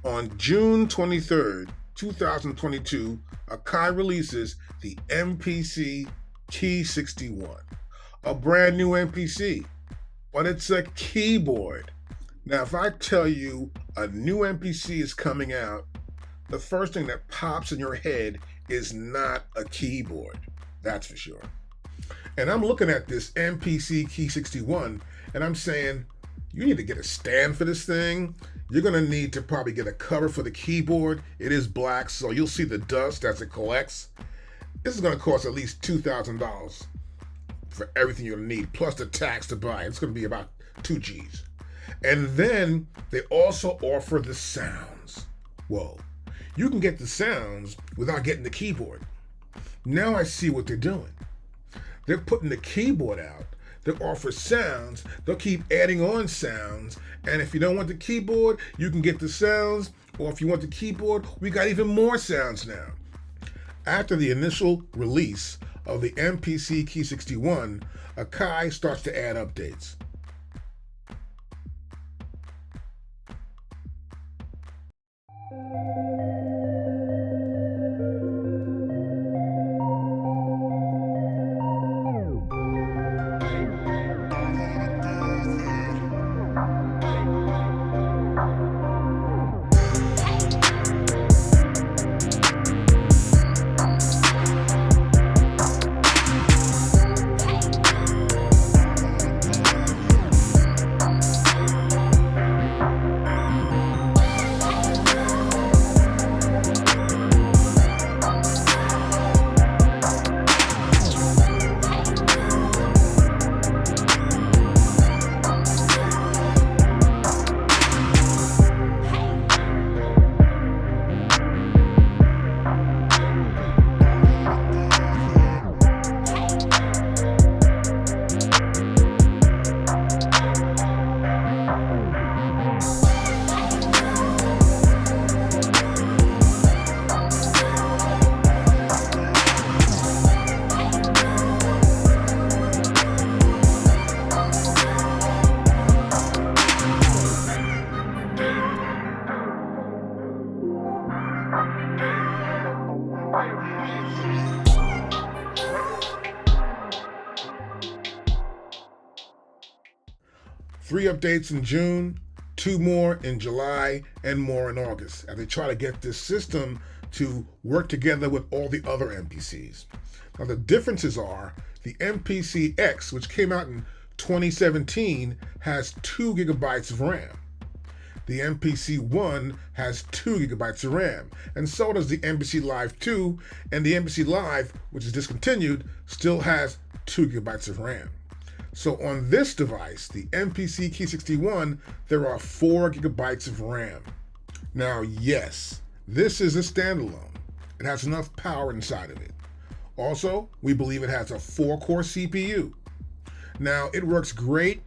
On June 23rd, 2022, AKAI releases the MPC Key 61, a brand new MPC, but it's a keyboard. Now, if I tell you a new MPC is coming out, the first thing that pops in your head is not a keyboard, that's for sure. And I'm looking at this MPC Key 61 and I'm saying, you need to get a stand for this thing. You're gonna need to probably get a cover for the keyboard. It is black, so you'll see the dust as it collects. This is gonna cost at least $2,000 for everything you'll need, plus the tax to buy. It's gonna be about 2 G's. And then they also offer the sounds. Whoa, you can get the sounds without getting the keyboard. Now I see what they're doing. They're putting the keyboard out. They offer sounds. They'll keep adding on sounds. And if you don't want the keyboard, you can get the sounds. Or if you want the keyboard, we got even more sounds now. After the initial release of the MPC Key 61, AKAI starts to add updates. Three updates in June, 2 more in July, and more in August, as they try to get this system to work together with all the other MPCs. Now the differences are, the MPC X, which came out in 2017, has 2 gigabytes of RAM. The MPC 1 has 2 gigabytes of RAM, and so does the MPC Live 2, and the MPC Live, which is discontinued, still has 2 gigabytes of RAM. So on this device, the MPC Key 61, there are 4 gigabytes of RAM. Now, yes, this is a standalone. It has enough power inside of it. Also, we believe it has a 4-core CPU. Now, it works great,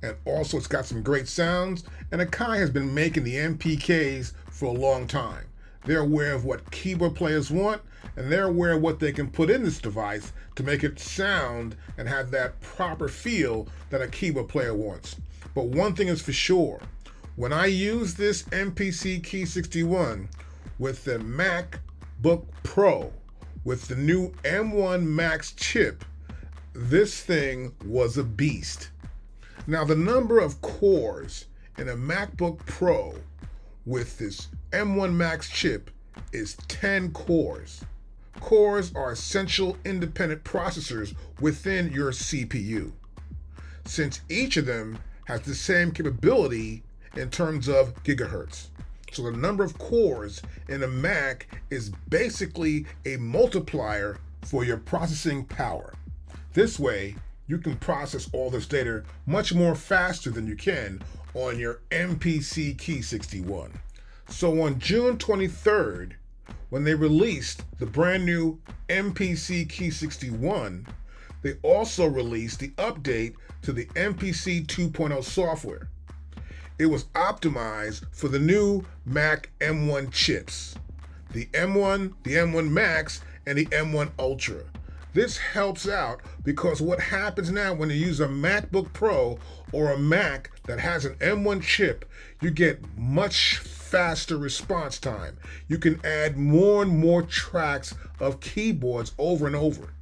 and also it's got some great sounds, and AKAI has been making the MPKs for a long time. They're aware of what keyboard players want, and they're aware of what they can put in this device to make it sound and have that proper feel that a keyboard player wants. But one thing is for sure, when I use this MPC Key 61 with the MacBook Pro, with the new M1 Max chip, this thing was a beast. Now the number of cores in a MacBook Pro with this M1 Max chip is 10 cores. Cores are essential independent processors within your CPU, since each of them has the same capability in terms of gigahertz. So the number of cores in a Mac is basically a multiplier for your processing power. This way, you can process all this data much more faster than you can on your MPC Key 61. So on June 23rd, when they released the brand new MPC Key 61, they also released the update to the MPC 2.0 software. It was optimized for the new Mac M1 chips, the M1, the M1 Max, and the M1 Ultra. This helps out because what happens now when you use a MacBook Pro or a Mac that has an M1 chip, you get much faster response time. You can add more and more tracks of keyboards over and over.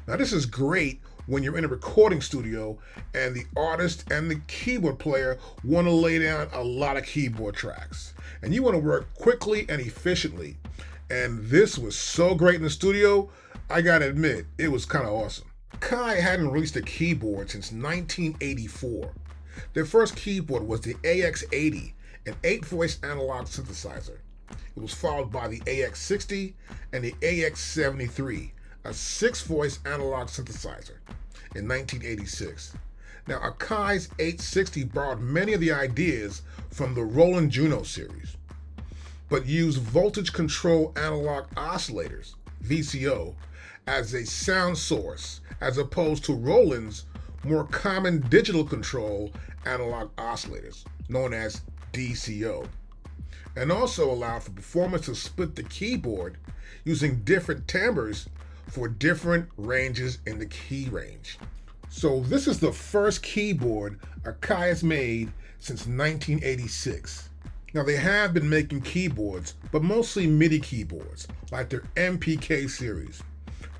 Now this is great when you're in a recording studio and the artist and the keyboard player want to lay down a lot of keyboard tracks. And you want to work quickly and efficiently. And this was so great in the studio, I gotta admit, it was kind of awesome. AKAI hadn't released a keyboard since 1984. Their first keyboard was the AX80, an 8-voice analog synthesizer. It was followed by the AX60 and the AX73, a 6-voice analog synthesizer, in 1986. Now, AKAI's 860 borrowed many of the ideas from the Roland Juno series, but used voltage control analog oscillators, VCO, as a sound source, as opposed to Roland's more common digital control analog oscillators, known as DCO, and also allowed for performers to split the keyboard using different timbres for different ranges in the key range. So this is the first keyboard AKAI has made since 1986. Now they have been making keyboards, but mostly MIDI keyboards, like their MPK series.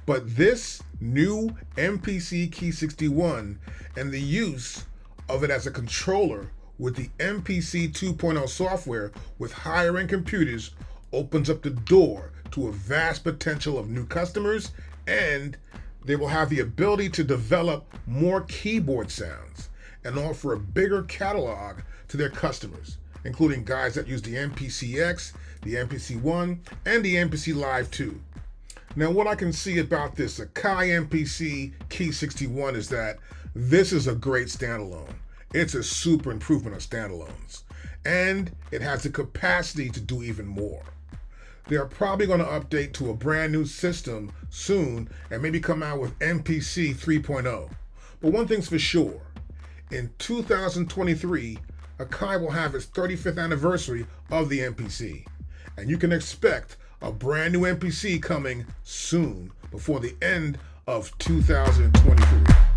But this new MPC Key 61 and the use of it as a controller with the MPC 2.0 software with higher-end computers opens up the door to a vast potential of new customers, and they will have the ability to develop more keyboard sounds and offer a bigger catalog to their customers, including guys that use the MPC X, the MPC 1, and the MPC Live 2. Now, what I can see about this AKAI MPC Key 61 is that this is a great standalone. It's a super improvement of standalones, and it has the capacity to do even more. They are probably going to update to a brand new system soon and maybe come out with MPC 3.0. But one thing's for sure, in 2023, AKAI will have its 35th anniversary of the MPC, and you can expect a brand new MPC coming soon before the end of 2023.